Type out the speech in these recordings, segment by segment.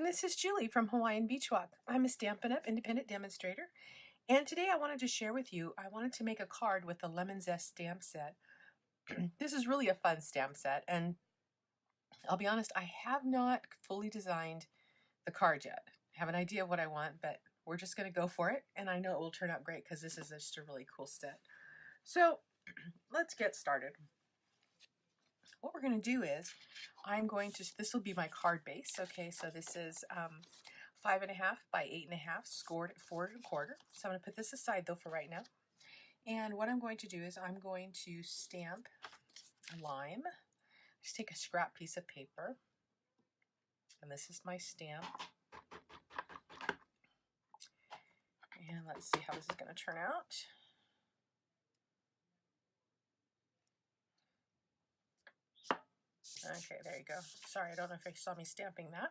This is Julie from Hawaiian Beach Walk. I'm a Stampin' Up! Independent demonstrator, and today I wanted to share with you, I wanted to make a card with the Lemon Zest stamp set. This is really a fun stamp set, and I'll be honest, I have not fully designed the card yet. I have an idea of what I want, but we're just going to go for it, and I know it will turn out great because this is just a really cool set. So let's get started. What we're going to do is, this will be my card base. Okay, so this is 5.5 by 8.5, scored at 4 1/4. So I'm going to put this aside though for right now. And what I'm going to do is I'm going to stamp a lime. Just take a scrap piece of paper, and this is my stamp. And let's see how this is going to turn out. Okay, there you go. Sorry, I don't know if you saw me stamping that.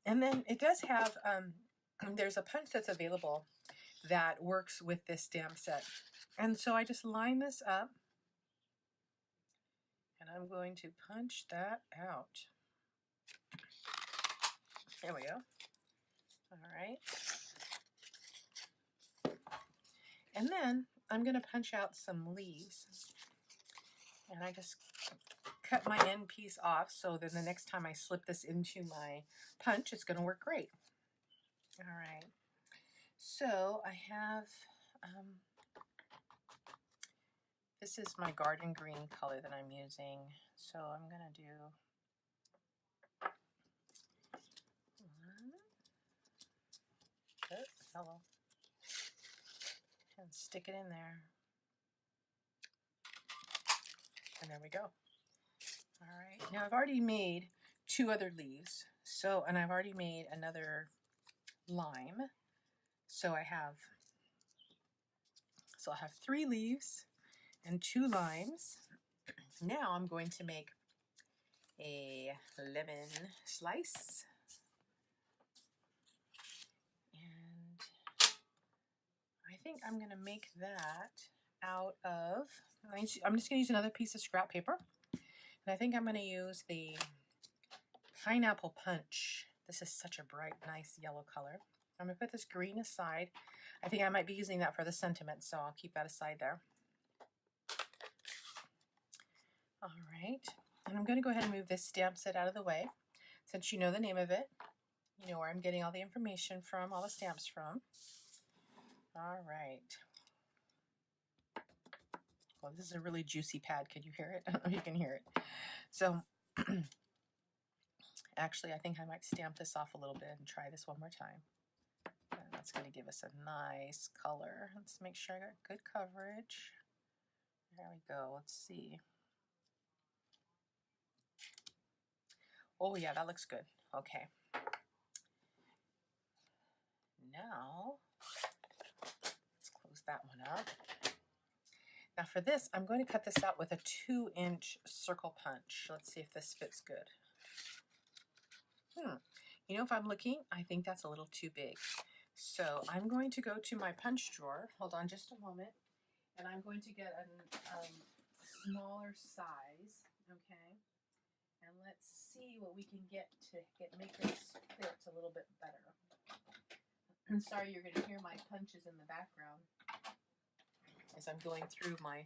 And then it does have, there's a punch that's available that works with this stamp set. And so I just line this up, and I'm going to punch that out. There we go. All right. And then I'm going to punch out some leaves. And I just cut my end piece off so then the next time I slip this into my punch, it's going to work great. All right. So I have, this is my garden green color that I'm using. So I'm going to do one. Oh, hello. And stick it in there. And there we go. All right. Now I've already made 2 other leaves. And I've already made another lime. So I have 3 leaves and 2 limes. Now I'm going to make a lemon slice. And I think I'm going to make that out of, I'm just going to use another piece of scrap paper. And I think I'm going to use the Pineapple Punch. This is such a bright, nice yellow color. I'm going to put this green aside. I think I might be using that for the sentiment, so I'll keep that aside there. All right. And I'm going to go ahead and move this stamp set out of the way. Since you know the name of it, you know where I'm getting all the information from, all the stamps from. All right. Well, this is a really juicy pad. Can you hear it? I don't know if you can hear it. So, actually, I think I might stamp this off a little bit and try this one more time. And that's going to give us a nice color. Let's make sure I got good coverage. There we go. Let's see. Oh, yeah, that looks good. Okay. Now, let's close that one up. Now for this, I'm going to cut this out with a 2-inch circle punch. Let's see if this fits good. You know, if I'm looking, I think that's a little too big. So I'm going to go to my punch drawer. Hold on just a moment. And I'm going to get a smaller size, okay? And let's see what we can get to make this fit a little bit better. I'm sorry you're going to hear my punches in the background as I'm going through my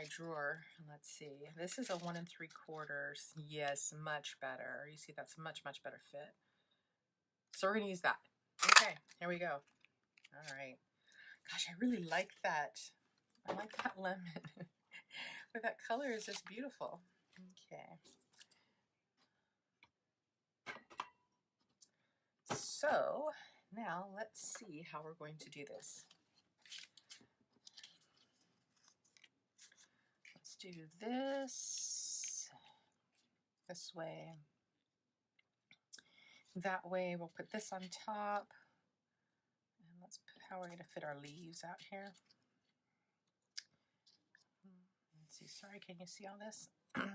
drawer. Let's see. This is a 1 3/4. Yes, much better. You see, that's much better fit. So we're going to use that. Okay, here we go. All right. Gosh, I really like that. I like that lemon. But that color is just beautiful. Okay. So now let's see how we're going to do this. Let's do this way. That way we'll put this on top. And let's put how we're going to fit our leaves out here. Let's see. Sorry, can you see all this? And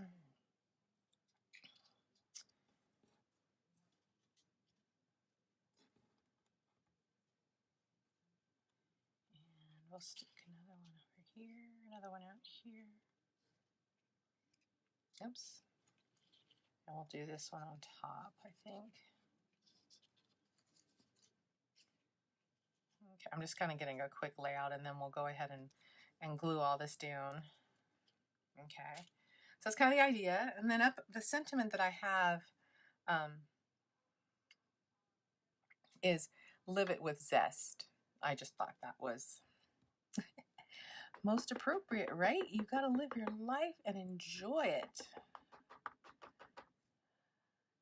we'll stick another one over here, another one out here. Oops. And we'll do this one on top, I think. Okay, I'm just kind of getting a quick layout, and then we'll go ahead and glue all this down. Okay, so that's kind of the idea. And then up the sentiment that I have is live it with zest. I just thought that was most appropriate, right? You got to live your life and enjoy it.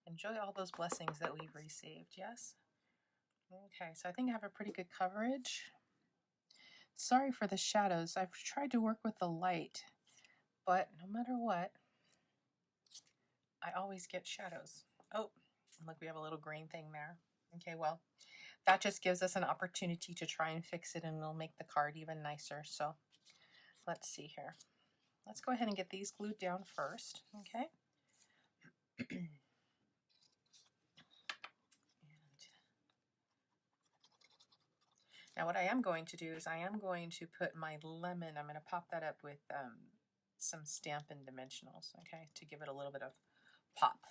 Enjoy all those blessings that we've received, yes? Okay, so I think I have a pretty good coverage. Sorry for the shadows. I've tried to work with the light, but no matter what, I always get shadows. Oh, look, we have a little green thing there. Okay, well, that just gives us an opportunity to try and fix it, and it'll make the card even nicer. So let's see here. Let's go ahead and get these glued down first, okay? Now what I am going to do is I am going to put my lemon, I'm going to pop that up with some Stampin' Dimensionals, okay, to give it a little bit of pop.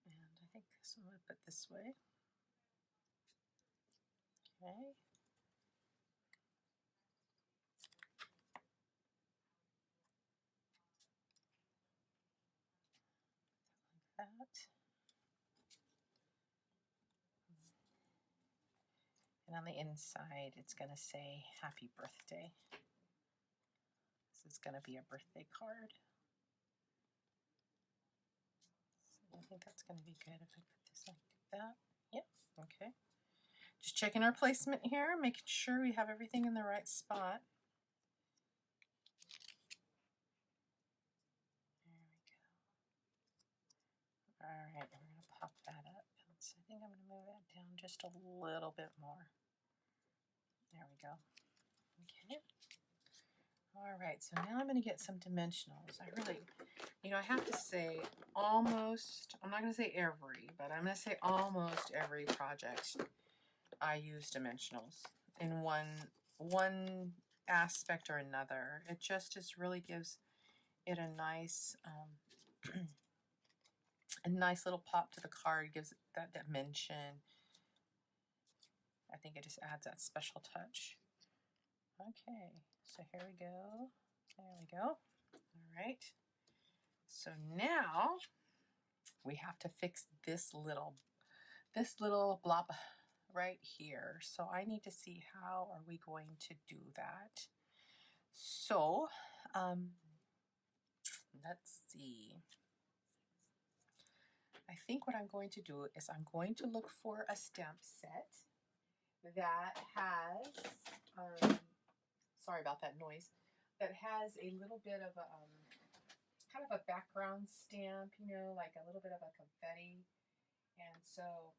And I think this one I'm going to put this way. Okay. Like that. And on the inside, it's going to say happy birthday. This is going to be a birthday card. So I think that's going to be good if I put this like that. Yep, okay. Just checking our placement here, making sure we have everything in the right spot. There we go. All right, we're going to pop that up. So I think I'm going to move that down just a little bit more. There we go. Okay. All right, so now I'm going to get some dimensionals. I really, I have to say almost, I'm not going to say every, but I'm going to say almost every project I use dimensionals in one aspect or another. It just really gives it a nice a nice little pop to the card, gives it that dimension. I think it just adds that special touch. Okay, so here we go. There we go. All right. So now we have to fix this little blob right here. So I need to see how are we going to do that. So let's see. I think what I'm going to do is I'm going to look for a stamp set that has, sorry about that noise, that has a little bit of a, kind of a background stamp, like a little bit of a confetti. And so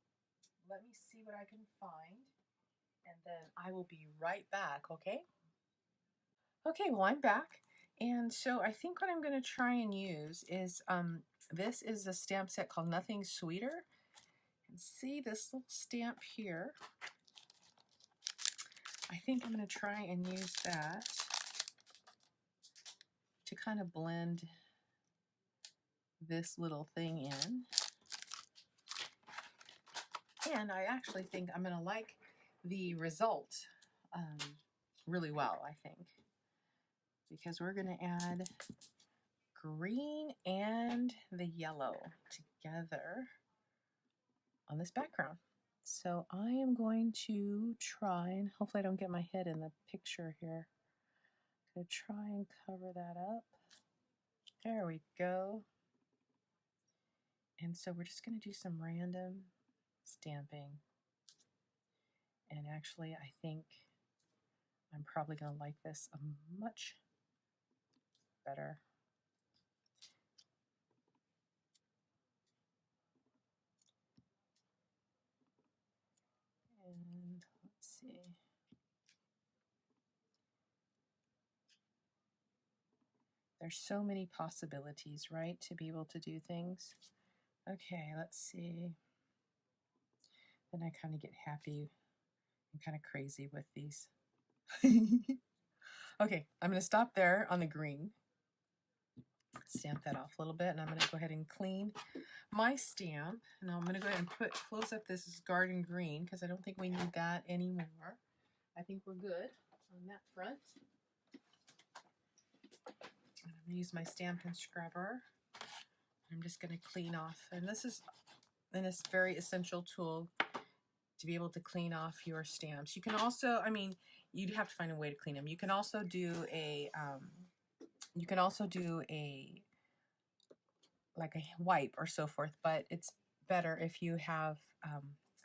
let me see what I can find, and then I will be right back, okay? Okay, well, I'm back. And so I think what I'm going to try and use is, this is a stamp set called Nothing Sweeter. And see this little stamp here? I think I'm going to try and use that to kind of blend this little thing in. And I actually think I'm going to like the result really well, I think. Because we're going to add green and the yellow together on this background. So I am going to try, and hopefully I don't get my head in the picture here. I'm going to try and cover that up. There we go. And so we're just going to do some random stamping. And actually, I think I'm probably going to like this much better. And let's see. There's so many possibilities, right, to be able to do things. Okay, let's see. Then I kind of get happy and kind of crazy with these. Okay, I'm going to stop there on the green. Stamp that off a little bit, and I'm going to go ahead and clean my stamp. And I'm going to go ahead and close up this garden green because I don't think we need that anymore. I think we're good on that front. I'm going to use my Stampin' Scrubber. I'm just going to clean off, and this is a very essential tool to be able to clean off your stamps. You can also, I mean, you'd have to find a way to clean them. You can also do a like a wipe or so forth, but it's better if you have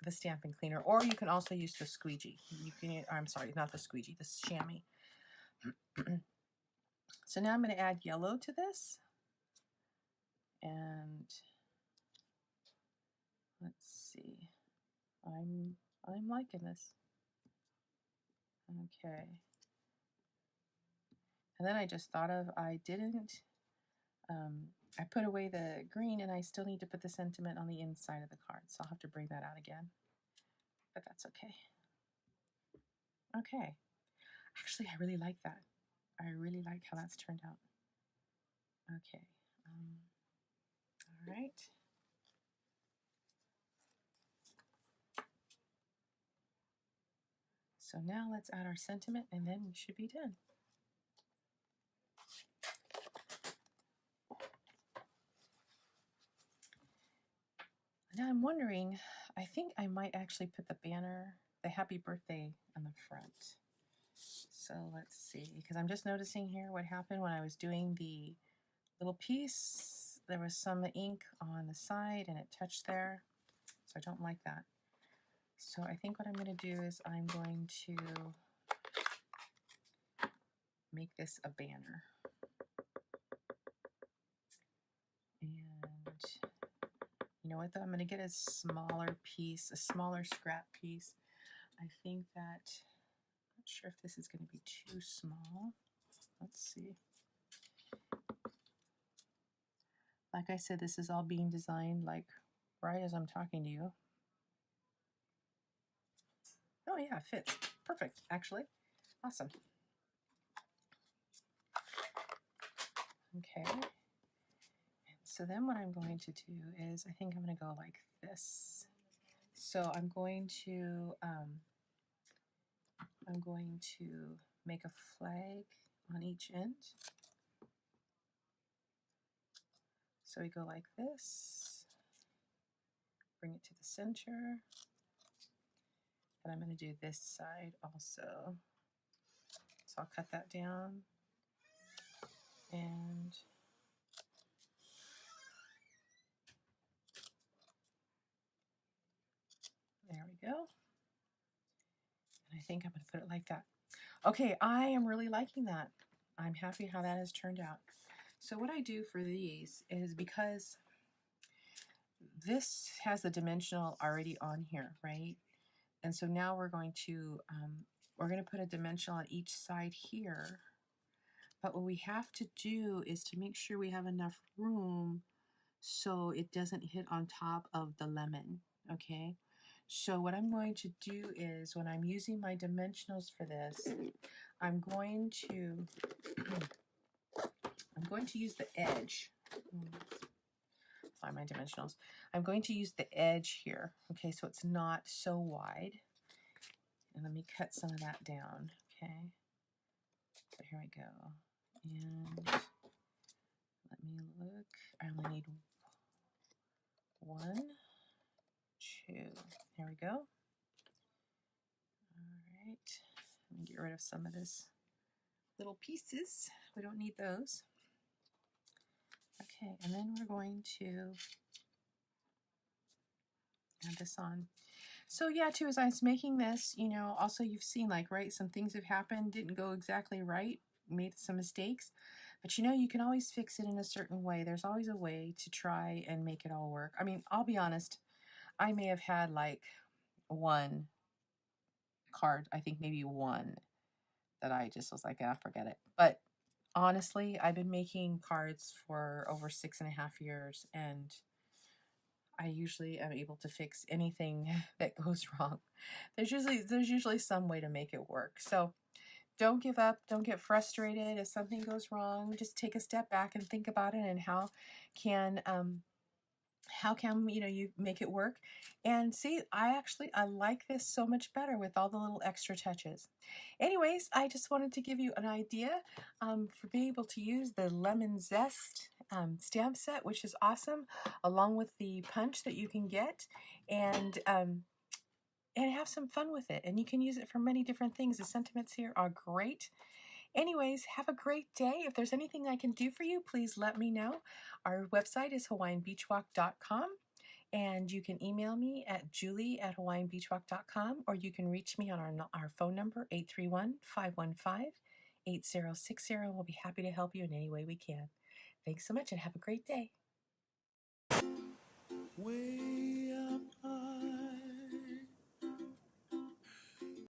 the stamping cleaner, or you can also use the squeegee. You can, I'm sorry, not the squeegee, the chamois. So now I'm going to add yellow to this, and let's see. I'm liking this. Okay. And then I just thought of, I put away the green, and I still need to put the sentiment on the inside of the card, so I'll have to bring that out again, but that's okay. Okay. Actually, I really like that. I really like how that's turned out. Okay. All right. So now let's add our sentiment, and then we should be done. Now I'm wondering, I think I might actually put the banner, the happy birthday on the front. So let's see, because I'm just noticing here what happened when I was doing the little piece. There was some ink on the side and it touched there, so I don't like that. So I think what I'm going to do is I'm going to make this a banner. And you know what though, I'm going to get a smaller piece, a smaller scrap piece. I think that, I'm not sure if this is going to be too small. Let's see. Like I said, this is all being designed like right as I'm talking to you. Oh yeah, it fits. Perfect, actually. Awesome. Okay. So then what I'm going to do is, I think I'm going to go like this. So I'm going to make a flag on each end. So we go like this, bring it to the center, and I'm going to do this side also. So I'll cut that down, and there we go. And I think I'm going to put it like that. Okay, I am really liking that. I'm happy how that has turned out. So what I do for these is, because this has the dimensional already on here, right? And so now we're going to put a dimensional on each side here. But what we have to do is to make sure we have enough room so it doesn't hit on top of the lemon, okay? So what I'm going to do is, when I'm using my dimensionals for this, I'm going to use the edge. Find my dimensionals. I'm going to use the edge here, okay, so it's not so wide. And let me cut some of that down, okay? So here we go. And let me look. I only need 1, 2. There we go. All right. Let me get rid of some of this little pieces. We don't need those. Okay, and then we're going to add this on. So yeah, too, as I was making this, you know, also you've seen, like, right, some things have happened, didn't go exactly right, made some mistakes, but you know, you can always fix it in a certain way. There's always a way to try and make it all work. I mean, I'll be honest, I may have had like one card, I think maybe one, that I just was like, ah, forget it. But honestly, I've been making cards for over 6.5 years, and I usually am able to fix anything that goes wrong. There's usually some way to make it work. So don't give up. Don't get frustrated if something goes wrong. Just take a step back and think about it and can you make it work. And see, I like this so much better with all the little extra touches. Anyways, I just wanted to give you an idea for being able to use the lemon zest stamp set, which is awesome, along with the punch that you can get, and have some fun with it. And you can use it for many different things. The sentiments here are great. Anyways, have a great day. If there's anything I can do for you, please let me know. Our website is HawaiianBeachWalk.com, and you can email me at julie@HawaiianBeachWalk.com, or you can reach me on our phone number, 831-515-8060. We'll be happy to help you in any way we can. Thanks so much and have a great day.